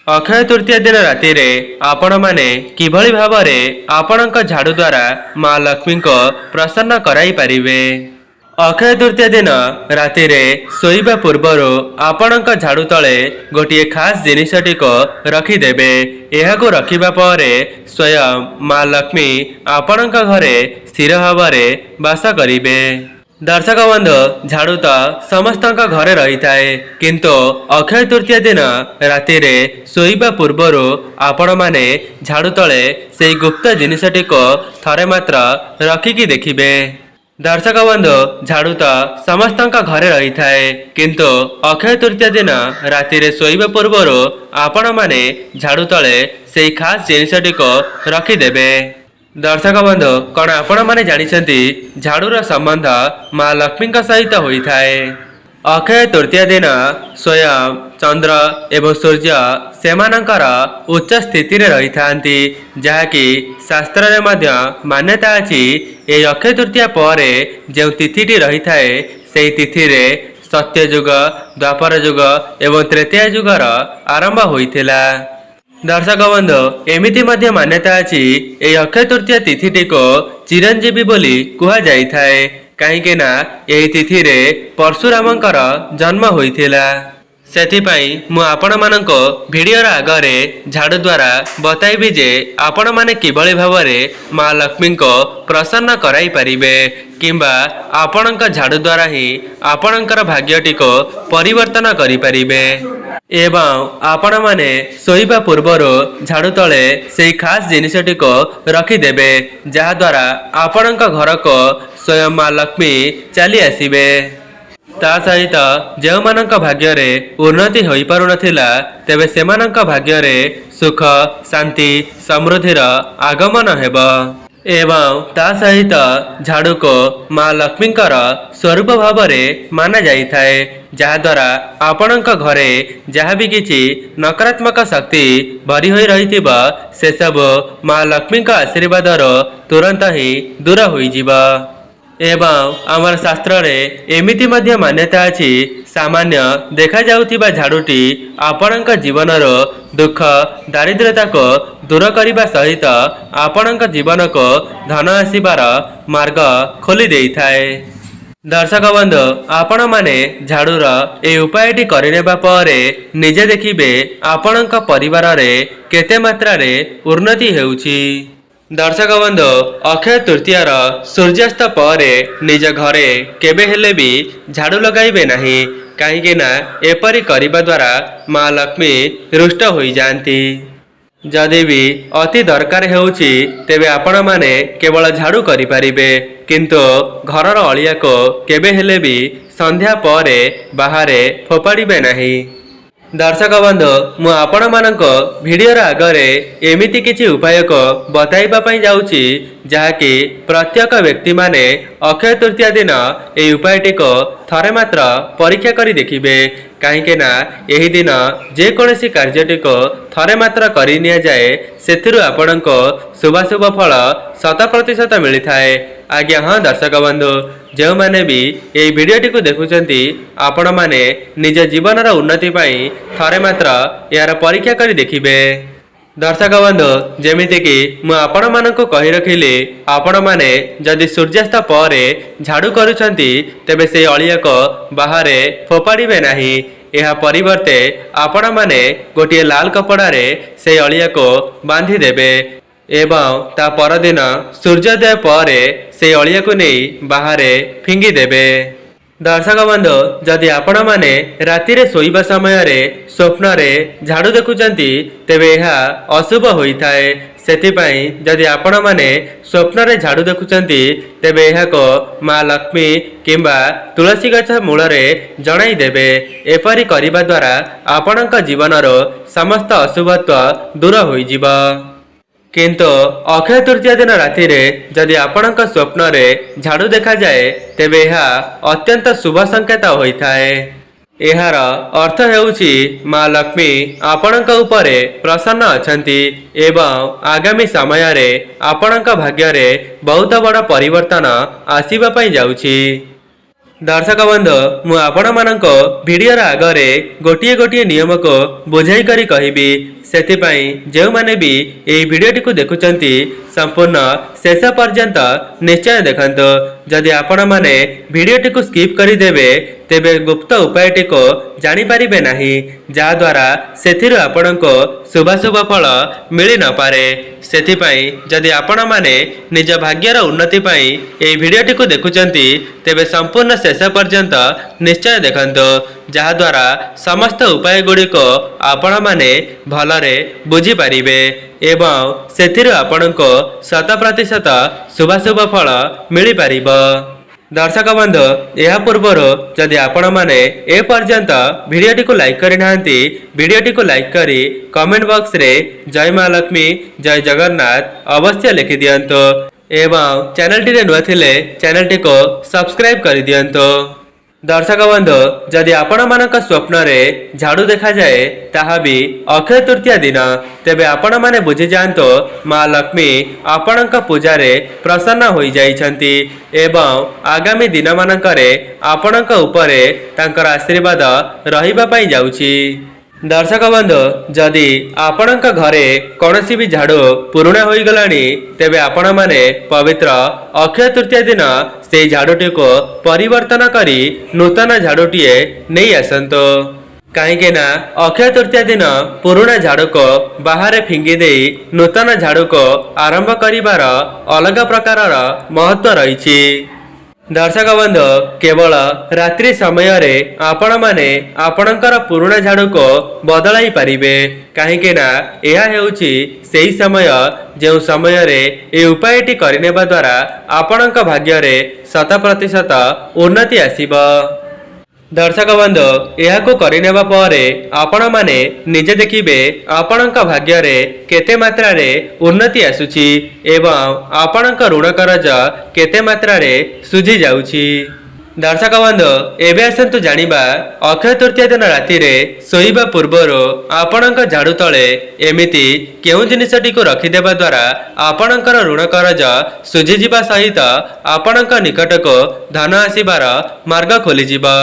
अक्षय तृतीया दिन राति आपण मैंने किभली भावरे आपणक झाड़ू द्वारा माँ लक्ष्मी को प्रसन्न कराई पारिबे। अक्षय तृतीया दिन राति शोइबा पूर्वर आपणक झाड़ू तले गोटे खास जिनिसटी को रखिदेबे। एहाको रखिबा परे स्वयं माँ लक्ष्मी आपणक घरे स्थिर भावरे वास करिबे। दर्शक बंधु झाड़ू तो समस्त घरे रही थाए किंतु अक्षय तृतीया दिन राति शोइबा पूर्वर आपण माने झाड़ू तले से गुप्त जिनिसटी को थरे मात्र रखिकी देखिबे। दर्शक बंधु झाड़ू तो समस्त घरे रही थाए किंतु अक्षय तृतीया दिन राति शोइबा पूर्वर आपण माने झाड़ू तले से खास जिनिसटी को रखिदेबे। दर्शक बंधु कौन आपण मैंने जानी झाड़ूर संबंध माँ लक्ष्मी सहित होता है। अक्षय तृतीया दिन स्वयं चंद्र एवं सूर्य सेमानंकर उच्च स्थिति रही था जहाँकि शास्त्र में मान्यता अच्छी ये अक्षय तृतीया पर जो तिथिटी रही थाए से तिथि सत्ययुग द्वापर युग एवं तृतीय युगर आरंभ होइथिला। दर्शक बंधु एमिति मध्य मान्यता अच्छी ये अक्षय तृतीया तिथिटी को चिरंजीवी बोली कुहा जाई थाए कहीं ना यही तिथि रे परशुरामंकर जन्म होइथिला। सेथिपाई मु आपण मानको भिडियोर आगरे झाड़ू द्वारा बताइबी जे आपण माने किभली भावरे माँ लक्ष्मी को प्रसन्न कराई पारिबे किंबा आपणक झाड़ू द्वारा ही आपणकर भाग्यटी को परिवर्तन करि पारिबे एवं आपण माने सोइबा पूर्वर झाड़ू तले से खास जिनिसटी को रखिदेबे जहा द्वारा आपणक घर को स्वयं माँ लक्ष्मी चली आसीबे। ता सहित जो मानक भाग्य रे उन्नति हो पारु नथिला तेबे सेमानक भाग्य रे सुख शांति समृद्धिर आगमन हेब एवं ता सहित झाड़ू को माँ लक्ष्मींकर स्वरूप भाव माना जाई थाए जहा द्वारा आपणक घरे जहाँ भी किछि नकारात्मक शक्ति भरी होई रहिथिबा से सब माँ लक्ष्मी आशीर्वाद तुरंत ही दूर होई जिबा। एवं आमर शास्त्र रे एमिति मध्य मान्यता अच्छी सामान्य देखा जाउथिबा झाड़ूटी आपणक जीवनर दुख दारिद्र्यता को दूर करने सहित आपणक जीवन को धन आसीबार मार्ग खोली देई थाए। दर्शक बंधु आपण माने झाड़ूर ए उपायटी करनेबा परे निजे देखिबे आपणक परिवार रे केते मात्रा रे उन्नति हेउछि। दर्शक बंधु अक्षय तृतीयार सूर्यास्त पर निज घरे केबे हेले भी झाड़ू लगाइबे नहीं कहीं ना एपरी करने द्वारा माँ लक्ष्मी रुष्ट हो जाती। जदि भी अति दरकार हेउछि तेबे आपण माने केवल झाड़ू करि पारिबे किंतु घरर अलिया को केबे हेले भी संध्या पर बाहरे फोपाड़िबे नहीं। दर्शक बंधु मु आपण मानक भिडियोर आगरे एमिति किछि उपाय को बताइबा पई जाउछि जहाँकि प्रत्येक व्यक्ति माने अक्षय तृतीया दिन ए उपायटी को थरे मात्र परीक्षा करी देखिबे कहीं ना यही दिन जेकोसी कार्यटी को थरे मात्र करि निया जाए सेथिरु आपणको शुभाशुभ फल 100% मिलता है। आज्ञा हाँ दर्शक बंधु जो मैंने भी ये वीडियोटी को देखुचंती आपण माने निज जीवनर उन्नति पाई थरे मात्र यार परीक्षा करी देखिबे। दर्शक बंधु जेमिति कि मु आपण मानकु कहि रखिली आपण माने जदि सूर्यास्त पर झाड़ू करूछंती तेबे से अलिया को बाहरे फोपाड़िबे नहीं। यह परिवर्ते आपण माने गोटे लाल कपड़ा रे से अलिया को बांधी देबे एवं ता परदिन सूर्योदय पर से अलिया को नहीं बाहरे फिंगी देबे। दर्शक बंधु जदि आपण माने राति रे सोइबा समय रे स्वप्न रे झाड़ू देखुचंती तेबे यह अशुभ होइथाए। सेथिपाई जदि आपण माने स्वप्न रे झाड़ू देखुचंती तेबे यह को माँ लक्ष्मी किंबा तुलसी गछ मूल रे जणाई देबे। एपरी करिबा द्वारा आपणक जीवनर समस्त अशुभत्व दूर होई जिबा। किंतु अक्षय तृतीया दिन राति जदि आपणक स्वप्न रे झाड़ू देखा जाए तेबे यह अत्यंत शुभ संकेत होता है। यार अर्थ हेउछि माँ लक्ष्मी आपणक उपरे प्रसन्न अछंती एवं आगामी समय रे आपणक भाग्य रे बहुत बड़ परिवर्तन आसीबा पई जाउछि। दर्शक बंधु मु आपण मानक वीडियो आगरे गोटे गोटे नियम को बुझाई करी कहिबी सेथिपाई जो माने भी एई वीडियोटी को देखुचंती संपूर्ण शेष पर्यंत निश्चय देखंतु। जदि आपण माने वीडियोटी को स्किप करी देबे तेबे गुप्त उपायटी को जानी परिबे नाही जा द्वारा सेथिरु आपणको शुभाशुभ फल मिली न पारे। सेथिपाई जदि आपण माने निज भाग्यर उन्नति पाई एई वीडियोटी को देखुचंती तेबे संपूर्ण शेष पर्यंत निश्चय देखंतु जहा द्वारा समस्त उपाय गुडी को आपण माने भलरे बुझी पारिबे एवं सेथिरु आपणको 100% शुभाशुभ फल मिली पारिबो। दर्शक बंधु यह पूर्वर जदि आपण माने ए पर्यंत वीडियोटी को लाइक करि नाहंती वीडियोटी को लाइक करी कमेंट बॉक्स रे जय मां लक्ष्मी जय जगन्नाथ अवश्य लिखि दियंतो एवं चैनल टी नुआ थिले चैनल टी को सब्सक्राइब करि दियंतो। दर्शक बंधु जदि आपण मानक स्वप्न रे झाड़ू देखा जाए ताहा भी अक्षय तृतीया दिन तेबे आपण माने बुझी जांतो मां लक्ष्मी आपणक पूजा रे प्रसन्न होई जाइछंती एवं आगामी दिन मानकरे आपणक उपरे तांकर आशीर्वाद रहिबा पई जाउची। दर्शक बंधु जदि आपणक घरे कौनसी भी झाड़ू पुराना होई गलानी तेबे आपण माने पवित्र अक्षय तृतीया दिन से झाड़ूटी को परिवर्तन करी नूतन झाड़ूटीए नहीं आसंतो कहीं ना अक्षय तृतीया दिन पुराना झाड़ू को बाहर फिंगी दे नूतन झाड़ू को आरंभ करिवार अलग प्रकार महत्व रही। दर्शक बंधु केवल रात्रि समय रे आपण माने आपणकर पुराना झाड़ू को बदलाई पारिबे कहीं ना यह हेउची सेही समय जो समय रे ए उपायटी करिनेबा द्वारा आपणक भाग्य रे 100% उन्नति आसीबो। दर्शक बंधु यह को करिनेबा परे आपण माने निजे देखिबे आपणक भाग्य रे केते मात्रा रे उन्नति आसुची एवं आपणक ऋण करज केते मात्रा रे सुझी जाउची। दर्शक बंधु एबे आसंतु जानिबा अक्षय तृतीया दिन राति रे सोइबा पूर्वर आपणक झाड़ू तले एमिति केउ जिनिसटी को रखिदेबा द्वारा आपणकर ऋण करज सुझी जिबा सहित आपणक निकट को धन आसीबार मार्ग खोली जिबा।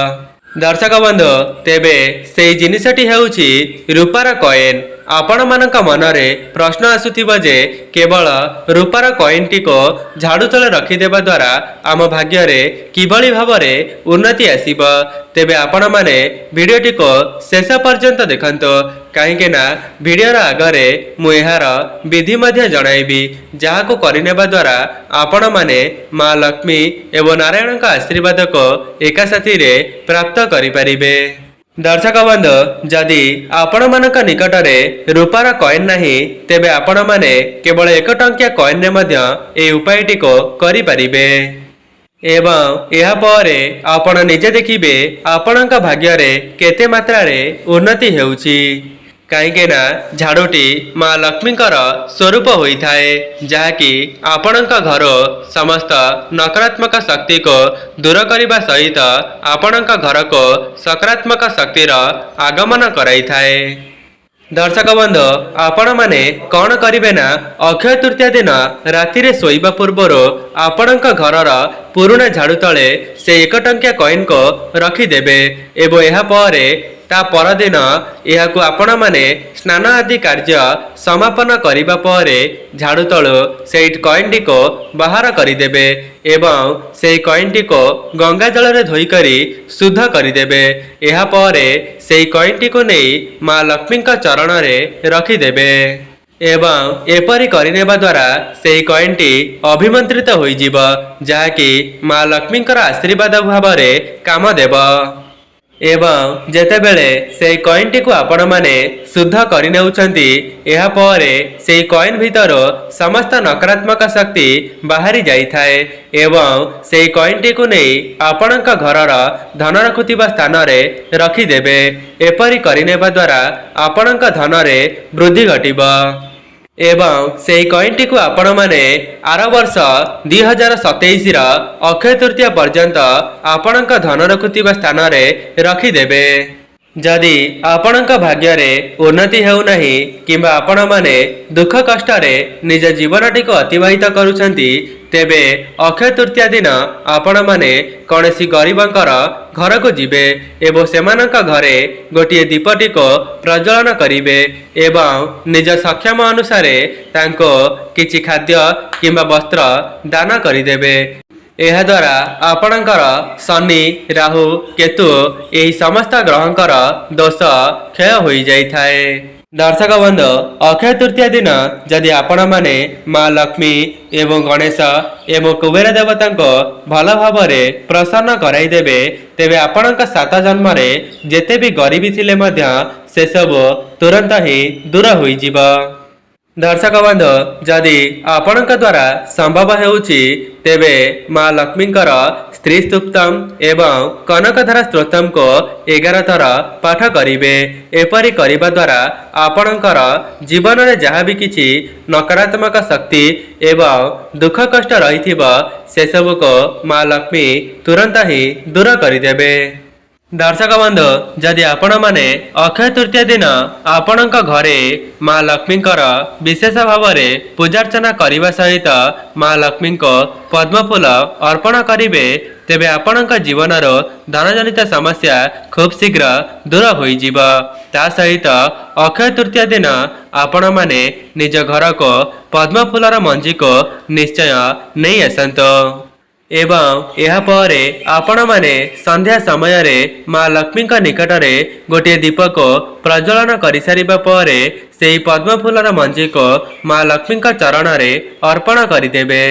दर्शक बंधु तेबे से जिनिसटी हेउची रूपार कॉइन आपण मानक मनरे प्रश्न आसुथिबा जे केवल रूपार कॉइन टी को झाड़ू तले रखिदेबा द्वारा आम भाग्य रे किभली भाबरे उन्नति आसीबो तेबे आपण माने वीडियोटी को शेष पर्यंत देखंतो कहीं ना वीडियोर आगरे मु एहार विधि मध्य जणाइबी जहा को करिनेबा द्वारा आपण माने मां लक्ष्मी एवं नारायण का आशीर्वाद को एका साथी रे प्राप्त करि परिबे। दर्शक बंधु जदि आपण मानक निकट रे रूपार कॉइन नाही तेबे आपण माने केवल 1 टंकिया कॉइन रे मध्य ए उपायटी को करि परिबे एवं यह परे आपण निजे देखिबे आपणक भाग्य रे केते मात्रा रे उन्नति हेउची कहीं ना झाड़ूटी मां लक्ष्मीकर स्वरूप होता है जहाँकि आपणक घर समस्त नकारात्मक शक्ति को दूर करने सहित आपणक घर को सकारात्मक शक्तिर आगमन कराई थाए। दर्शक बंधु आपण माने कौन करिवे ना अक्षय तृतीया दिन राति रे सोइबा पूर्वर आपणक घरर पुराना झाड़ू तले से 1 टंकिया कॉइन को रखिदेबे एवं यह परे ता परदिन यह को आपण माने स्नान आदि कार्य समापन करिबा परे झाड़ू तळु से कॉइन टी को बाहर करिदेबे एवं से कॉइन टी को गंगा जल रे धोई करी शुद्ध करिदेबे यह परे से कॉइन टी को नहीं मां लक्ष्मी का चरण रे रखिदेबे एवं एपरी करिनेबा द्वारा से कॉइन टी अभिमंत्रित होई जीव जहाँकि मां लक्ष्मी आशीर्वाद भाव रे काम देव एवं जेतेबेले से कॉइन टी को आपण माने शुद्ध करिनेउछंती एहा परे से कॉइन भीतर समस्त नकारात्मक शक्ति बाहरी जाई थाए एवं से कॉइन टी को नहीं आपणक घरर धन रखुतिबा स्थान रे रखी देबे एपरी करिनेबा द्वारा आपणक धन रे वृद्धि घटिबो एवं से कॉइन टी को आपण माने आर वर्ष 2027 अक्षय तृतीया पर्यंत आपणक धन रखुतिबा स्थान रे रखिदेबे जदि आपणक भाग्य उन्नति हेउनाही किंबा आपण माने दुख कष्टरे निज जीवनटी को अतिवाहित करुछंती तेबे अक्षय तृतीया दिन आपण माने कौनसी गरीबंकर घर को जिबे एवं सेमानक घरे गोटिए दीपटी को प्रज्वलन करिवे एवं निज सक्षम अनुसार तांको किछि खाद्य किंबा वस्त्र दान करिदेबे। यह द्वारा आपणकर शनि राहु केतु यही समस्त ग्रहंकर दोष क्षय हो जाए। दर्शक बंधु अक्षय तृतीया दिन जदि आपण माने माँ लक्ष्मी एवं गणेश एवं कुबेर देवता को भल भाव प्रसन्न कराइदेवे तेबे आपणक 7 जन्म जेते भी गरीबी थिले मध्य से सब तुरंत ही दूर हो जिवो। दर्शक बंधु जदि आपणक द्वारा संभव हेउछि तेबे माँ लक्ष्मीकर स्त्री स्तुप्तम एवं कनकधारा स्तोत्रम को 11 थर पाठ करिवे। एपरि करिबा द्वारा आपणकर जीवन में जहाँ भी किछि नकारात्मक शक्ति एवं दुख कष्ट रहिथिबो से सब को माँ लक्ष्मी तुरंत ही दूर करिदेबे। दर्शक बंधु जदि आपण माने अक्षय तृतीया दिन आपणक घरे माँ लक्ष्मीकर विशेष भाव में पूजार्चना करने सहित माँ लक्ष्मी को पद्मफूल अर्पण करिवे तेबे आपणक जीवनर धनजनित समस्या खूब शीघ्र दूर हो जिवो। ता सहित अक्षय तृतीया दिन आपण माने निज घर को पद्मफूलर मंजी को निश्चय नहीं आसंतो एवं यह पर आपण माने संध्या समय रे माँ लक्ष्मी निकट में गोटे दीप को प्रज्वलन कर सारिबा पर सेही पद्मफूलर मंजी को माँ लक्ष्मी चरण रे अर्पण करिदेबे।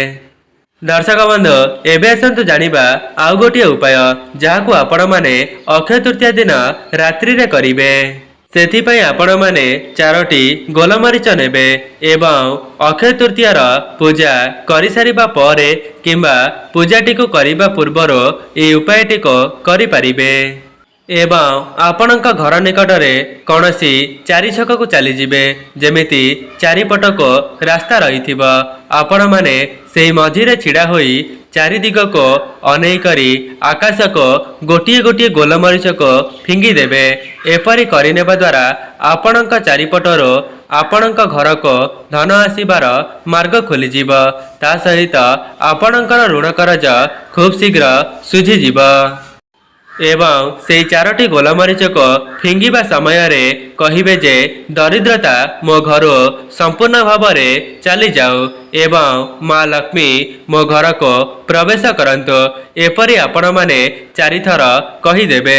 दर्शक बंधु एबे आसंतु जानिबा आउ गोटे उपाय जहाकू आपण माने अक्षय तृतीया दिन रात्रि रे करिवे। सेथिपाई आपण माने 4टी गोलमरीच नेबे एवं अक्षय तृतीयार पूजा करि सारिबा परे किंबा पूजाटी को करिबा पूर्वर ए उपायटी को करि पारिबे एवं आपणक घर निकट में कौनसी 4 छक को चली जिबे जेमिति 4 पट को रास्ता रहिथिबो आपण माने सेही मझिरे छिड़ा होई 4 दिग को अनेई करी आकाश को गोटिए गोटिए गोलमरीच को फिंगी देबे। एपरि करिनेबा द्वारा आपणक 4 पटरो आपणक घर को धन आसीबार मार्ग खोली जिवो। ता सहित आपणकर ऋण कर्ज खूब शीघ्र सुझी जिवो एवं से 4टी गोलमरीच को फिंगिबा समय रे कहिबे जे दरिद्रता मो घर संपूर्ण भाव में चली जाऊ एवं माँ लक्ष्मी मो घर को प्रवेश करंतु एपरि आपण माने 4 थर कहिदेबे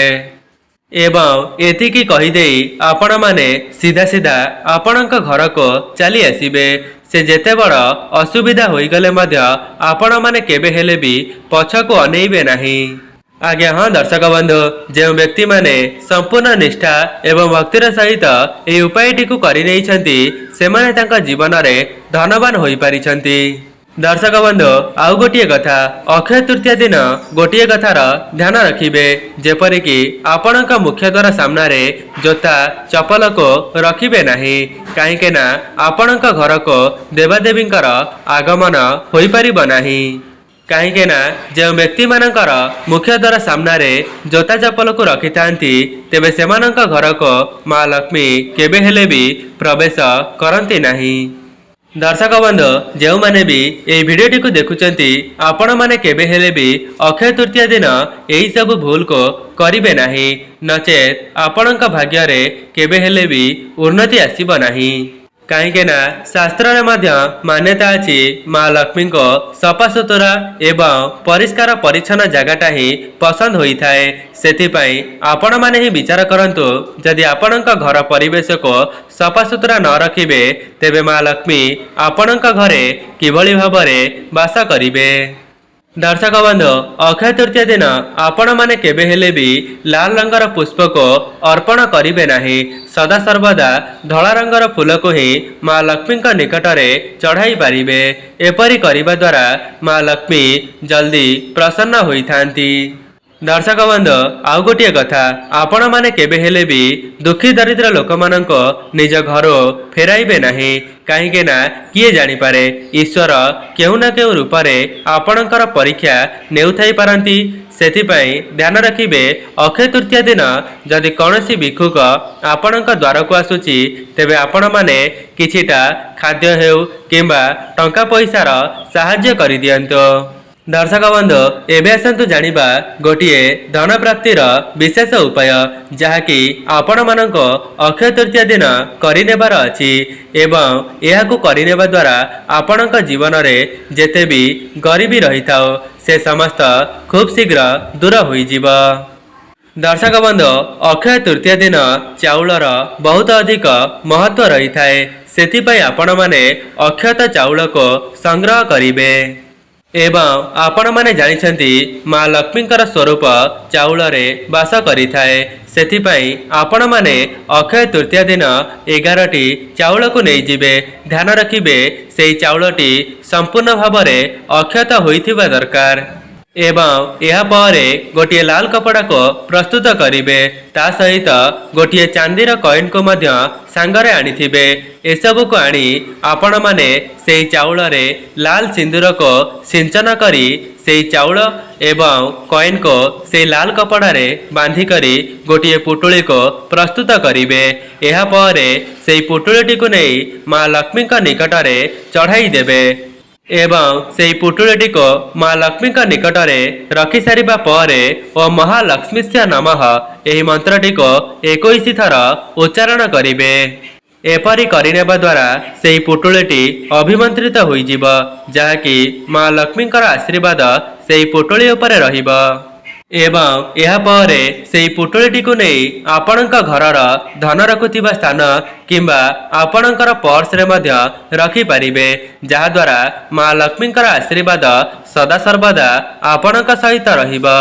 एवं एतिकी कहिदेई आपण माने सीधा सीधा आपणक घर को चली आसीबे। से जेते बड़ असुविधा होई गले मध्य आपण माने केबे हेले भी पछ को अनेइबे नाही। आज्ञा हाँ दर्शक बंधु जो व्यक्ति माने संपूर्ण निष्ठा एवं भक्तिर सहित ये उपायटी को करि नेइछंती सेमाने तांका जीवन रे धनवान होई पारिछंती। दर्शक बंधु आउ गोटिए कथा अक्षय तृतीया दिन गोटिए कथार ध्यान रखिबे जेपरि कि आपणक मुख्य द्वार सामना रे जोता चपल को रखिबे नाही काहेकि ना आपणक घर को देवादेवींकर आगमन होई पारिबो नाही। कहीं ना जो व्यक्ति मानकर मुख्य द्वार सामना रे जोता चपल को रखि थांती तेबे सेमानक घर को माँ लक्ष्मी केबे हेले भी प्रवेश करती नहीं। दर्शक बंधु जो माने भी ये भिडियोटी को देखुचंती आपण माने केबे हेले भी अक्षय तृतीया दिन यही सब भूल को करिबे नाही नचेत आपणक भाग्य रे केबे हेले भी उन्नति आसीबो नाही। कहीं ना शास्त्र रे मध्य मान्यता अछि माँ लक्ष्मी को सफा सुतरा एवं परिष्कार परिच्छन्न जगटा ही पसंद होई थाए। सेथिपाई आपण माने ही विचार करंतु जदि आपणक घर परिवेश को सफा सुतरा न रखिबे तेबे माँ लक्ष्मी आपणक घरे किभली भाबरे वास करिवे। दर्शक बंधु अक्षय तृतीया दिन आपण माने केबे हेले भी लाल रंगर पुष्प को अर्पण करिवे नाही सदा सर्वदा धला रंगर फूल को ही माँ लक्ष्मी निकट में चढ़ाई पारिबे। एपरि करिबा द्वारा माँ लक्ष्मी जल्दी प्रसन्न होई थांती। दर्शक बंधु आउ गोटे कथा आपण माने केबे हेले भी दुखी दरिद्र लोक मानक निज घर फेराइबे नहीं कहीं ना किए जानी पारे ईश्वर केउ ना केउ रूप रे आपणकर परीक्षा नेउथाई पारंती सेथिपाई ध्यान रखिबे अक्षय तृतीया दिन जदि कौनसी भिक्षुक आपणक द्वार को आसुची तेबे आपण माने किछिटा खाद्य हेउ किंबा टंका पैसार साहाय्य करि दियंतो। दर्शक बंधु एबे आसंतु जानिबा गोटिए धन प्राप्तिर विशेष उपाय जहाँकि आपण मानक अक्षय तृतीया दिन करिनेबार अछि एवं एहाकु करिनेबा द्वारा आपणक जीवन रे जेते भी गरीबी रही थाओ से समस्त खूब शीघ्र दूर होई जीव। दर्शक बंधु अक्षय तृतीया दिन चाउलर बहुत अधिक महत्व रही थाए सेथिपाई आपण माने अक्षत चाउल को संग्रह करिवे एवं आपण माने जानिछंती माँ लक्ष्मींकर स्वरूप चाउल रे वास करिथाए सेथिपाई आपण माने अक्षय तृतीया दिन 11टी चाउल को नहीं जिबे ध्यान रखिबे सेई चाउलटी संपूर्ण भावरे अक्षत होइथिबा दरकार एवं यह परे गोटे लाल कपड़ा को प्रस्तुत करिवे ता सहित गोटे चांदीर कॉइन को मध्य सांगरे आनिथिबे एसबु को आनी आपण माने सेई चाउल रे लाल सिंदूर को सिंचन करी सेई चाउल एवं कॉइन को सेई लाल कपड़ा रे बांधी करी गोटे पुटुली को प्रस्तुत करिवे एहा परे सेई पुटुलीटी को नहीं माँ लक्ष्मी का निकट रे चढ़ाई देबे एवं सेई पुटुलीटी को माँ लक्ष्मी का निकट रे रखि सारिबा परे ओ महालक्ष्मीस्य नमः एही मंत्रटी को 21 थर उच्चारण करिवे एपरी करिनेबा द्वारा सेई पुटुलीटी अभिमंत्रित होई जीव जहाँकि माँ लक्ष्मींकर आशीर्वाद सेई पुटुली उपरे रहिबो एवं यह परे सेई पुटुलीटी को नहीं आपणक घरर धन रखुथिबा स्थान किंबा आपणकर पर्स रे मध्य रखि पारिबे जहा द्वारा माँ लक्ष्मींकर आशीर्वाद सदा सर्वदा आपणक सहित रहिबो।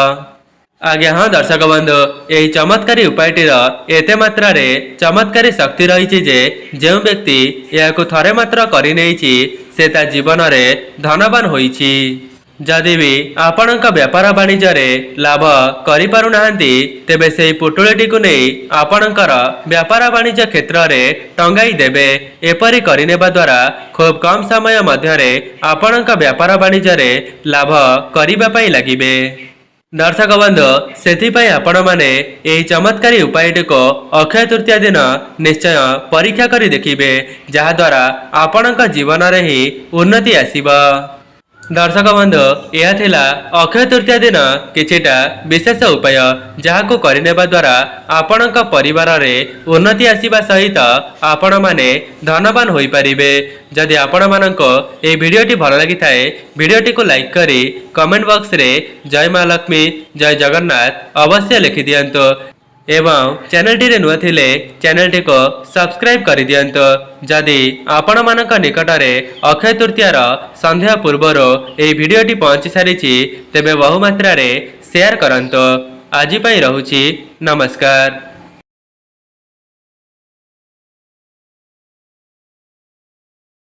आज्ञा हाँ दर्शक बंधु यही चमत्कारी उपायटीर एते मात्रा रे चमत्कारी शक्ति रही जे जो व्यक्ति यह थरे मात्र करि नेइछि से ता जीवन रे धनवान होइछि जदि भी आपणक व्यापार वाणिज्य रे लाभ करि पारु नाहंती तेबे सेई पुटुलीटी को नहीं आपणकर व्यापार वाणिज्य क्षेत्र रे टंगाई देबे एपरी करिनेबा द्वारा खूब कम समय मध्य रे आपणक व्यापार वाणिज्य रे लाभ करिबा पई लागिबे। दर्शक बंधु सेथिपाई आपण माने एही चमत्कारी उपायटी को अक्षय तृतीया दिन निश्चय परीक्षा करी देखिबे जहा द्वारा आपणक जीवन रे ही उन्नति आसीबो। दर्शक बंधु यह थिला अक्षय तृतीया दिन किछिटा विशेष उपाय जहाको करिनेबा द्वारा आपणक परिवार रे उन्नति आसीबा सहित आपण माने धनवान होई परिबे। जदि आपण माननको ए वीडियोटी भल लागि थाए वीडियोटी को लाइक करी कमेंट बॉक्स रे जय माँ लक्ष्मी जय जगन्नाथ अवश्य लिखि दियंतो एवं चैनल टी नुआ थिले चैनल टी को सब्सक्राइब कर दियंतो। जदि आपण मानक निकट रे अक्षय तृतीयार संध्या पूर्वर ए वीडियोटी पहुंची सारिछि तेबे बहु मात्रा रे शेयर करंतो। आज पई रहुछि नमस्कार।